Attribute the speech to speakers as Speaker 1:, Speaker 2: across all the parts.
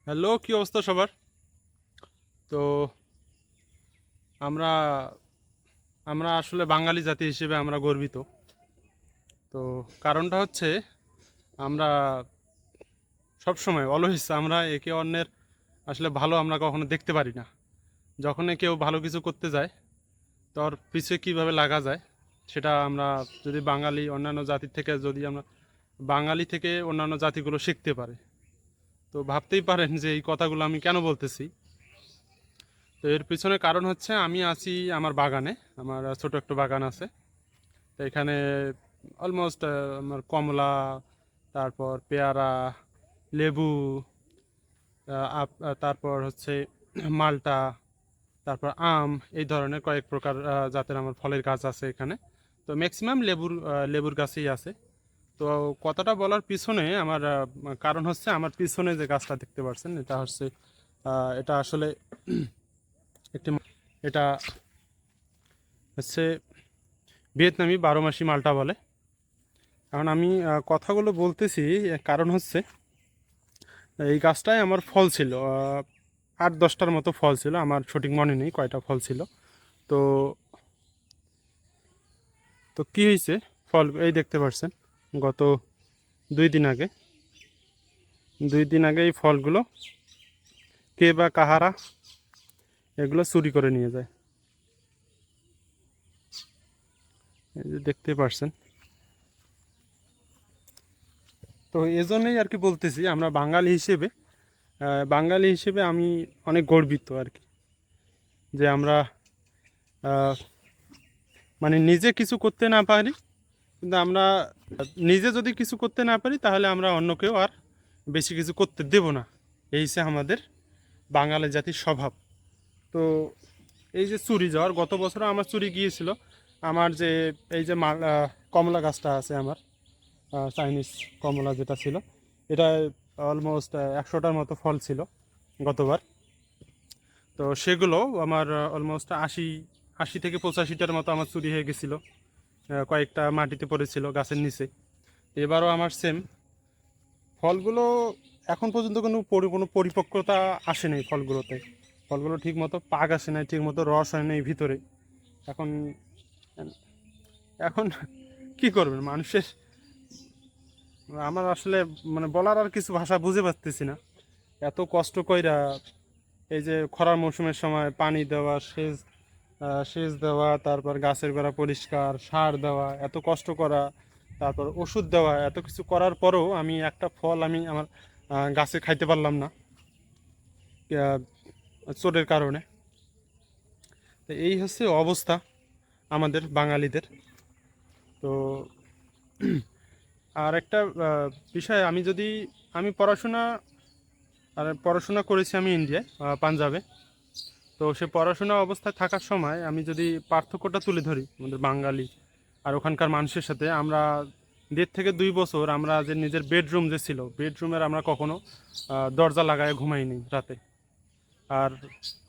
Speaker 1: Hello, কি অবস্থা সবার? তো আমরা আমরা আসলে বাঙালি জাতি হিসেবে আমরা গর্বিত। তো কারণটা হচ্ছে আমরা সব সময় অলওয়েজ আমরা একে অন্যের আসলে ভালো আমরা কখনো দেখতে পারি না। যখনই কেউ ভালো কিছু করতে যায়, তার পিছে কিভাবে লাগা যায় সেটা আমরা যদি বাঙালি অন্যান্য জাতির থেকে যদি আমরা বাঙালি থেকে অন্যান্য জাতিগুলো শিখতে পারে। তো ভাবতেই পারেন যে এই কথাগুলো আমি কেন বলতেছি। তো এর পিছনে কারণ হচ্ছে আমি আছি আমার বাগানে। আমার ছোট একটা বাগান আছে। তো এখানে অলমোস্ট আমার কমলা, তারপর পেয়ারা, লেবু, তারপর হচ্ছে মালটা, তারপর আম, এই ধরনের কয়েক প্রকার জাতের আমার ফলের গাছ আছে এখানে। তো ম্যাক্সিমাম লেবুর গাছই আছে। তো কথাটা বলার পিছনে আমার কারণ হচ্ছে আমার পিছনে যে গাছটা দেখতে পাচ্ছেন এটা হচ্ছে এটা আসলে একটি এটা হচ্ছে ভিয়েতনামি 12 মাসি মালটা বলে। এখন আমি কথাগুলো বলতেছি কারণ হচ্ছে এই গাছটায় আমার ফল ছিল 8-10টার মতো ফল ছিল, আমার সঠিক মনে নেই কয়টা ফল ছিল। তো তো কী হয়েছে, ফল এই দেখতে পাচ্ছেন গত 2 দিন আগে 2 দিন আগে এই ফলগুলো কে বা কাহারা এগুলো চুরি করে নিয়ে যায়। এই যে দেখতে পাচ্ছেন। তো এজন্যই আর কি বলতেছি আমরা বাঙালি হিসেবে আমি অনেক গর্বিত আর কি, যে আমরা আহ, মানে নিজে কিছু করতে না পারি, কিন্তু আমরা নিজে যদি কিছু করতে না পারি তাহলে আমরা অন্যকেও আর বেশি কিছু করতে দেব না। এই হচ্ছে আমাদের বাঙালি জাতির স্বভাব। তো এই যে চুরি যাওয়ার, গত বছর আমার চুরি গিয়েছিল। আমার যে এই যে কমলা গাছটা আছে আমার, চাইনিজ কমলা যেটা ছিল, এটা অলমোস্ট 100টার মতো ফল ছিল গতবার। তো সেগুলো আমার অলমোস্ট 80 থেকে 85টার মতো আমার চুরি হয়ে গেছিলো। কয়েকটা মাটিতে পড়েছিল গাছের নিচে। এবারও আমার সেম ফলগুলো, এখন পর্যন্ত কোনো পরিপক্কতা আসেনি ফলগুলোতে। ফলগুলো ঠিক মতো পাক আসে নাই, ঠিক মতো রস হয় নাই ভিতরে। এখন এখন কি করবেন মানুষের, আমার আসলে মানে বলার আর কিছু ভাষা বুঝে পারতেছি না। এত কষ্ট কইরা এই যে খরার মৌসুমের সময় পানি দেওয়া, সেচ দেওয়া, তারপর গাছের গোড়া পরিষ্কার, সার দেওয়া, এত কষ্ট করা, তারপর ওষুধ দেওয়া, এত কিছু করার পরেও আমি একটা ফল আমি আমার গাছে খাইতে পারলাম না আহ, চোরের কারণে। তো এই হচ্ছে অবস্থা আমাদের বাঙালিদের। তো আর একটা বিষয়, আমি পড়াশোনা করেছি আমি ইন্ডিয়ায়, পাঞ্জাবে। তো সে পড়াশোনা অবস্থায় থাকার সময় আমি যদি পার্থক্যটা তুলে ধরি আমাদের বাঙালি আর ওখানকার মানুষের সাথে, আমরা 1.5 থেকে 2 বছর আমরা যে নিজের বেডরুম যে ছিল, বেডরুমের আমরা কখনো দরজা লাগায় ঘুমাইনি রাতে। আর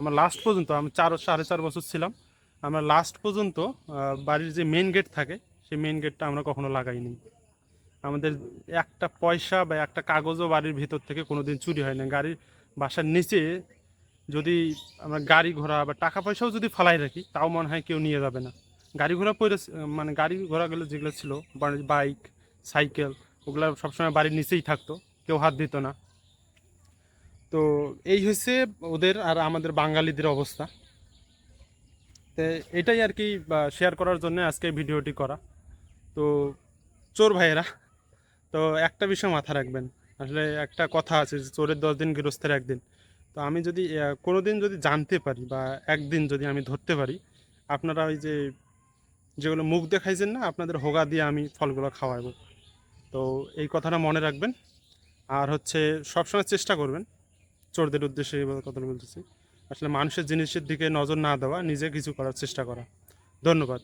Speaker 1: আমার লাস্ট পর্যন্ত আমি 4 সাড়ে 4 বছর ছিলাম, আমরা লাস্ট পর্যন্ত বাড়ির যে মেন গেট থাকে সেই মেন গেটটা আমরা কখনো লাগাইনি। আমাদের একটা পয়সা বা একটা কাগজও বাড়ির ভিতর থেকে কোনোদিন চুরি হয় না। বাসার নিচে যদি আমরা গাড়ি ঘোড়া বা টাকা পয়সাও যদি ফালাই রাখি তাও মনে হয় কেউ নিয়ে যাবে না। গাড়ি ঘোড়া পড়ে, মানে গাড়ি ঘোড়াগুলো যেগুলো ছিল, বাইক, সাইকেল, ওগুলো সবসময় বাড়ির নিচেই থাকতো, কেউ হাত দিত না। তো এই হচ্ছে ওদের আর আমাদের বাঙালিদের অবস্থা। তো এটাই আর কি শেয়ার করার জন্য আজকে ভিডিওটি করা। তো চোর ভাইয়েরা, তো একটা বিষয় মাথা রাখবেন, আসলে একটা কথা আছে যে চোরের 10 দিন গৃহস্থের একদিন। তো আমি যদি কোনো দিন যদি জানতে পারি বা একদিন যদি আমি ধরতে পারি, আপনারা ওই যে যেগুলো মুখ দেখাইছেন না, আপনাদের হোগা দিয়ে আমি ফলগুলো খাওয়াবো। তো এই কথাটা মনে রাখবেন। আর হচ্ছে সবসময় চেষ্টা করবেন, চোরদের উদ্দেশ্যে এই কথা বলতেছি, আসলে মানুষের জিনিসের দিকে নজর না দেওয়া, নিজে কিছু করার চেষ্টা করা। ধন্যবাদ।